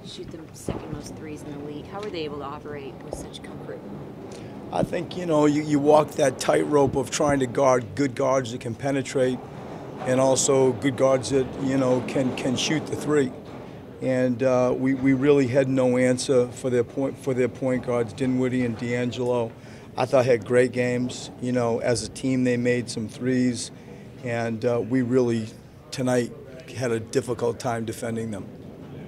shoot the second most threes in the league. How are they able to operate with such comfort? I think, you walk that tightrope of trying to guard good guards that can penetrate and also good guards that, can shoot the three. And we really had no answer for their point guards, Dinwiddie and D'Angelo. I thought had great games. As a team, they made some threes, and we really tonight had a difficult time defending them.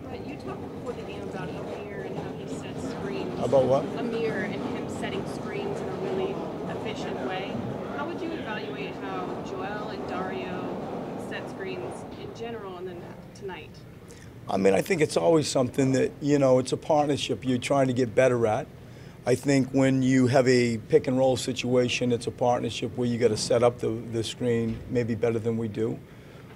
But you talked before the game about Amir and how he sets screens. About what? Amir and him setting screens in a really efficient way. How would you evaluate how Joel and Dario set screens in general and then tonight? I think it's always something that, it's a partnership you're trying to get better at. I think when you have a pick and roll situation, it's a partnership where you got to set up the screen maybe better than we do.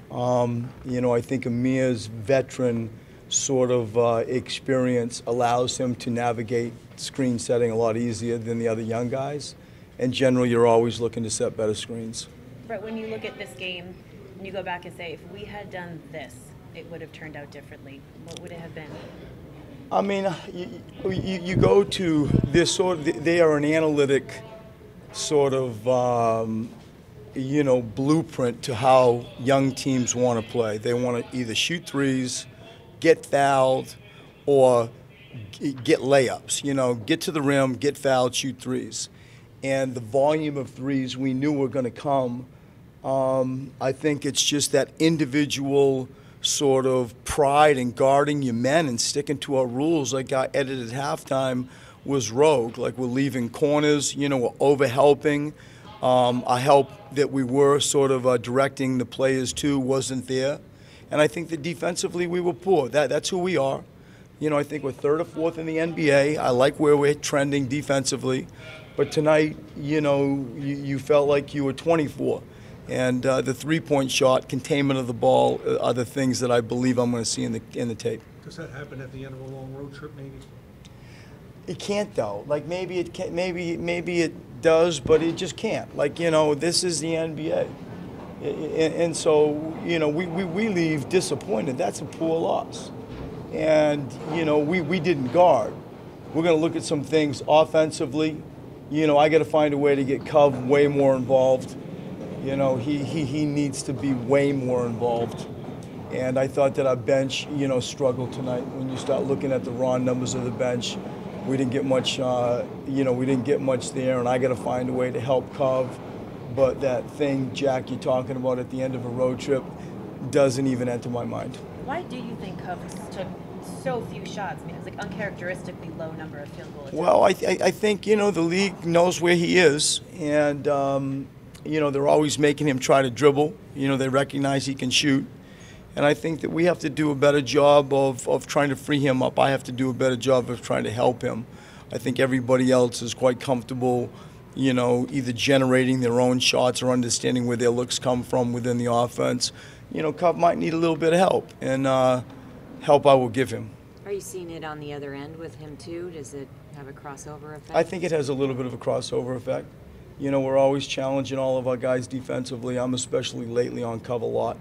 I think Amir's veteran sort of experience allows him to navigate screen setting a lot easier than the other young guys. In general, you're always looking to set better screens. Brett, when you look at this game and you go back and say, if we had done this, it would have turned out differently, what would it have been? You go to this they are an analytic sort of, blueprint to how young teams want to play. They want to either shoot threes, get fouled, or get layups. Get to the rim, get fouled, shoot threes. And the volume of threes we knew were going to come. I think it's just that individual sort of pride in guarding your men and sticking to our rules. Like I edited at halftime was rogue. Like we're leaving corners, we're over-helping. Our help that we were sort of directing the players to wasn't there. And I think that defensively we were poor. That's who we are. I think we're third or fourth in the NBA. I like where we're trending defensively. But tonight, you felt like you were 24. And the three-point shot, containment of the ball are the things that I believe I'm going to see in the tape. Does that happen at the end of a long road trip, maybe? It can't though. Like maybe it can, maybe it does, but it just can't. Like this is the NBA, and so we leave disappointed. That's a poor loss, and we didn't guard. We're going to look at some things offensively. I got to find a way to get Cove way more involved. He needs to be way more involved. And I thought that our bench, struggled tonight. When you start looking at the raw numbers of the bench, we didn't get much, we didn't get much there. And I got to find a way to help Cove. But that thing, Jack, you're talking about at the end of a road trip doesn't even enter my mind. Why do you think Cubs took so few shots? It was like uncharacteristically low number of field goal attempts. Well, I think, the league knows where he is. And, they're always making him try to dribble. They recognize he can shoot. And I think that we have to do a better job of trying to free him up. I have to do a better job of trying to help him. I think everybody else is quite comfortable, either generating their own shots or understanding where their looks come from within the offense. Cove might need a little bit of help, and help I will give him. Are you seeing it on the other end with him too? Does it have a crossover effect? I think it has a little bit of a crossover effect. We're always challenging all of our guys defensively. I'm especially lately on Cove a lot.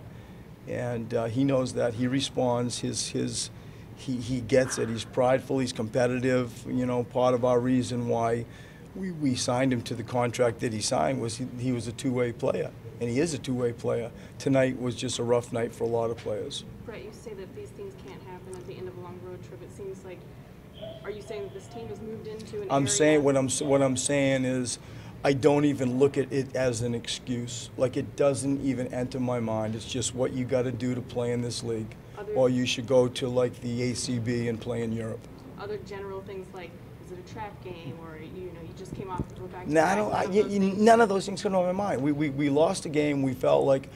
And he knows that. He responds. He gets it. He's prideful. He's competitive. Part of our reason why we signed him to the contract that he signed was he was a two-way player. And he is a two-way player. Tonight was just a rough night for a lot of players. Brett, you say that these things can't happen at the end of a long road trip. It seems like, are you saying that this team has moved into an area? Saying what I'm saying is, I don't even look at it as an excuse. Like it doesn't even enter my mind. It's just what you got to do to play in this league, or you should go to like the ACB and play in Europe. Other general things like, is it a trap game, or you just came off to a back? None of those things come to my mind. We lost a game. We felt like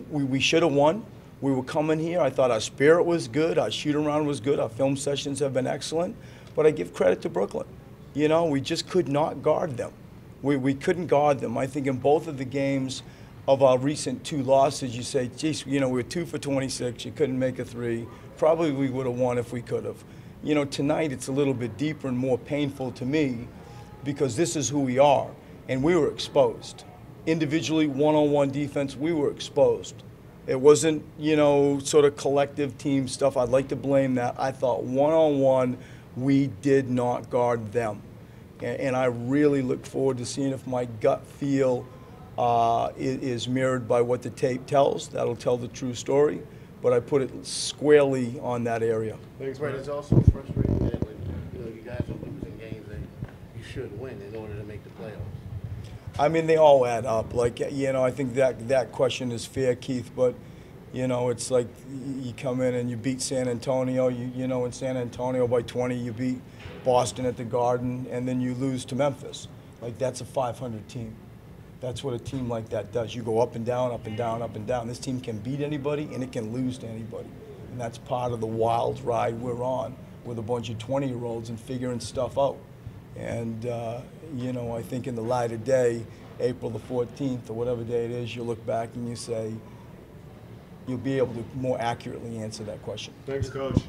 we should have won. We were coming here. I thought our spirit was good. Our shoot around was good. Our film sessions have been excellent. But I give credit to Brooklyn. We just could not guard them. We couldn't guard them. I think in both of the games of our recent two losses, you say, geez, we're 2 for 26. You couldn't make a three. Probably we would have won if we could have. Tonight it's a little bit deeper and more painful to me because this is who we are. And we were exposed. Individually, one-on-one defense, we were exposed. It wasn't, you know, sort of collective team stuff. I'd like to blame that. I thought one-on-one, we did not guard them. And I really look forward to seeing if my gut feel is mirrored by what the tape tells. That'll tell the true story. But I put it squarely on that area. Thanks, Brett. It's also frustrating that when you guys are losing games that you should win in order to make the playoffs. I mean, they all add up. Like, you know, I think that question is fair, Keith, but, you know, it's like you come in and you beat San Antonio, you know, in San Antonio by 20, you beat Boston at the Garden, and then you lose to Memphis. Like, that's a 500 team. That's what a team like that does. You go up and down, up and down, up and down. This team can beat anybody, and it can lose to anybody. And that's part of the wild ride we're on with a bunch of 20-year-olds and figuring stuff out. And, you know, I think in the light of day, April the 14th or whatever day it is, you look back and you say, you'll be able to more accurately answer that question. Thanks, Coach.